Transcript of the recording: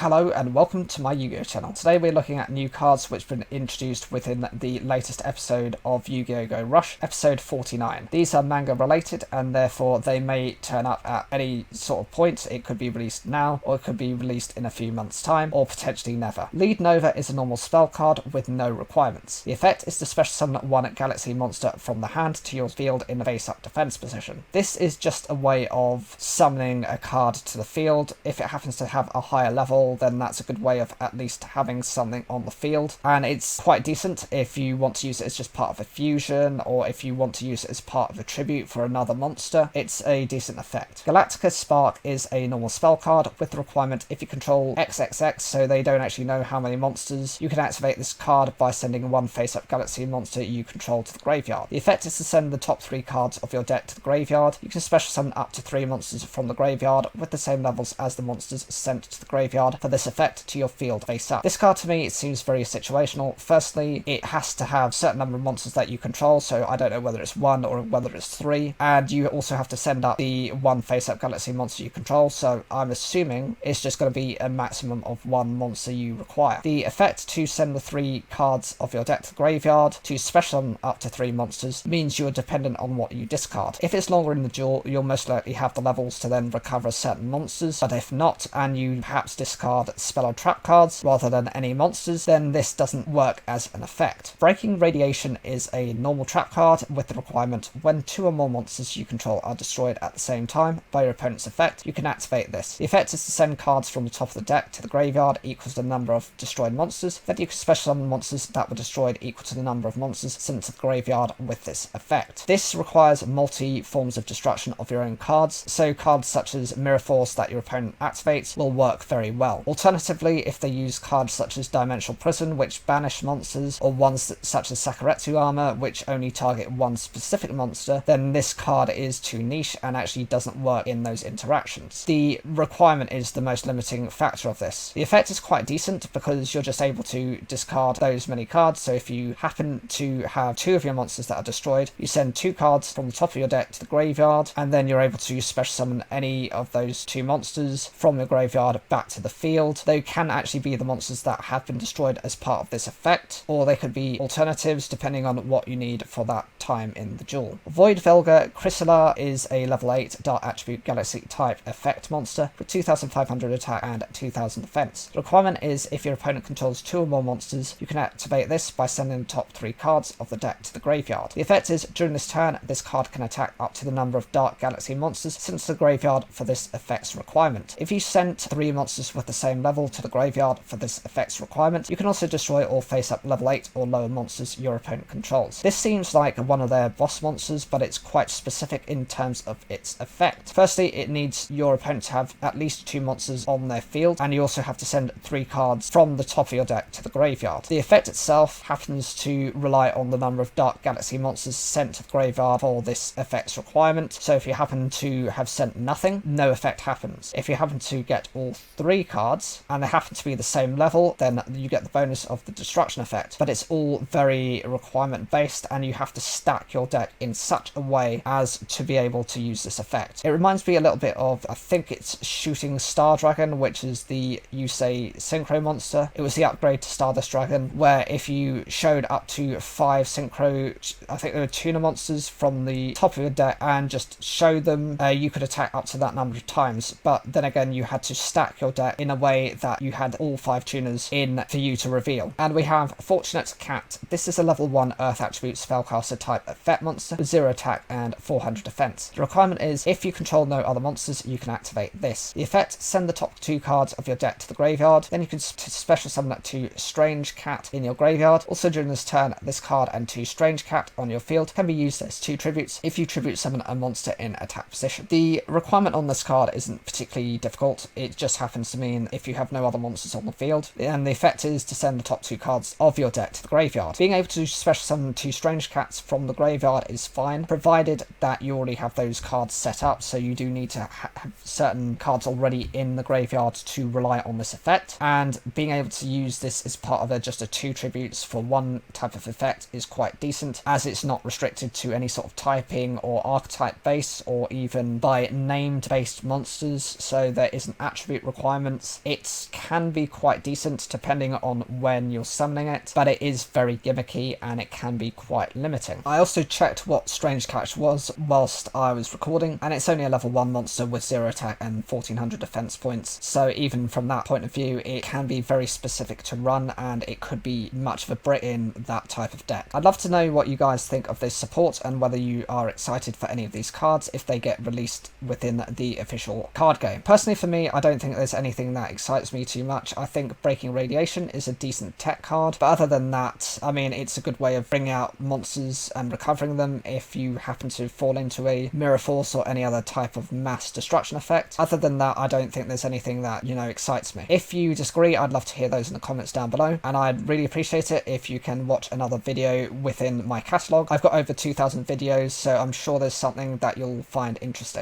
Hello and welcome to my Yu-Gi-Oh channel. Today we're looking at new cards which have been introduced within the latest episode of Yu-Gi-Oh! Go Rush, episode 49. These are manga related and therefore they may turn up at any sort of point. It could be released now or it could be released in a few months time or potentially never. Lead Nova is a normal spell card with no requirements. The effect is to special summon one galaxy monster from the hand to your field in a face-up defense position. This is just a way of summoning a card to the field. If it happens to have a higher level, then that's a good way of at least having something on the field, and it's quite decent if you want to use it as just part of a fusion, or if you want to use it as part of a tribute for another monster. It's a decent effect. Galactica Spark is a normal spell card with the requirement if you control XXX, so they don't actually know how many monsters. You can activate this card by sending one face-up galaxy monster you control to the graveyard. The effect is to send the top 3 cards of your deck to the graveyard. You can special summon up to 3 monsters from the graveyard with the same levels as the monsters sent to the graveyard for this effect to your field face up. This card to me, it seems very situational. Firstly, it has to have a certain number of monsters that you control, so I don't know whether it's 1 or whether it's 3, and you also have to send up the one face-up galaxy monster you control, so I'm assuming it's just going to be a maximum of 1 monster you require. The effect to send the 3 cards of your deck to the graveyard to special summon up to 3 monsters means you're dependent on what you discard. If it's longer in the duel, you'll most likely have the levels to then recover certain monsters, but if not, and you perhaps discard spell or trap cards rather than any monsters, then this doesn't work as an effect. Breaking Radiation is a normal trap card with the requirement when 2 or more monsters you control are destroyed at the same time by your opponent's effect, you can activate this. The effect is to send cards from the top of the deck to the graveyard equals the number of destroyed monsters. Then you can special summon monsters that were destroyed equal to the number of monsters sent to the graveyard with this effect. This requires multi forms of destruction of your own cards, so cards such as Mirror Force that your opponent activates will work very well. Alternatively, if they use cards such as Dimensional Prison, which banish monsters, or ones such as Sakuretsu Armor, which only target one specific monster, then this card is too niche and actually doesn't work in those interactions. The requirement is the most limiting factor of this. The effect is quite decent because you're just able to discard those many cards, so if you happen to have 2 of your monsters that are destroyed, you send 2 cards from the top of your deck to the graveyard, and then you're able to special summon any of those 2 monsters from your graveyard back to the field. They can actually be the monsters that have been destroyed as part of this effect, or they could be alternatives depending on what you need for that time in the duel. Void Velga Chrysalar is a level 8 Dark Attribute Galaxy type effect monster with 2500 attack and 2000 defense. The requirement is if your opponent controls 2 or more monsters, you can activate this by sending the top 3 cards of the deck to the graveyard. The effect is during this turn, this card can attack up to the number of Dark Galaxy monsters sent to the graveyard for this effect's requirement. If you sent 3 monsters with the same level to the graveyard for this effect's requirement, you can also destroy all face-up level 8 or lower monsters your opponent controls. This seems like one of their boss monsters, but it's quite specific in terms of its effect. Firstly, it needs your opponent to have at least 2 monsters on their field, and you also have to send 3 cards from the top of your deck to the graveyard. The effect itself happens to rely on the number of Dark Galaxy monsters sent to the graveyard for this effect's requirement, so if you happen to have sent nothing, no effect happens. If you happen to get all 3 cards, and they happen to be the same level, then you get the bonus of the destruction effect, but it's all very requirement based, and you have to stack your deck in such a way as to be able to use this effect. It reminds me a little bit of, I think it's Shooting Star Dragon, which is the Yusei Synchro monster. It was the upgrade to Stardust Dragon, where if you showed up to 5 Synchro, I think they were tuna monsters from the top of your deck, and just showed them, you could attack up to that number of times, but then again you had to stack your deck in a way that you had all 5 tuners in for you to reveal. And we have Fortunate Cat. This is a level 1 Earth Attribute Spellcaster type effect monster with 0 attack and 400 defense. The requirement is if you control no other monsters, you can activate this. The effect, send the top 2 cards of your deck to the graveyard, then you can special summon that 2 Strange Cat in your graveyard. Also during this turn, this card and 2 Strange Cat on your field can be used as 2 tributes if you tribute summon a monster in attack position. The requirement on this card isn't particularly difficult, it just happens to mean if you have no other monsters on the field, and the effect is to send the top 2 cards of your deck to the graveyard. Being able to special summon 2 Strange Cats from the graveyard is fine, provided that you already have those cards set up, so you do need to have certain cards already in the graveyard to rely on this effect, and being able to use this as part of just a 2 tributes for one type of effect is quite decent, as it's not restricted to any sort of typing or archetype base or even by named based monsters, so there isn't attribute requirements. cards. It can be quite decent depending on when you're summoning it, but it is very gimmicky and it can be quite limiting. I also checked what Strange Catch was whilst I was recording, and it's only a level 1 monster with 0 attack and 1400 defense points, so even from that point of view it can be very specific to run, and it could be much of a Brit in that type of deck. I'd love to know what you guys think of this support and whether you are excited for any of these cards if they get released within the official card game. Personally for me, I don't think there's anything that excites me too much. I think Breaking Radiation is a decent tech card, but other than that, I mean, it's a good way of bringing out monsters and recovering them if you happen to fall into a Mirror Force or any other type of mass destruction effect. Other than that, I don't think there's anything that, you know, excites me. If you disagree, I'd love to hear those in the comments down below, and I'd really appreciate it if you can watch another video within my catalogue. I've got over 2,000 videos, so I'm sure there's something that you'll find interesting.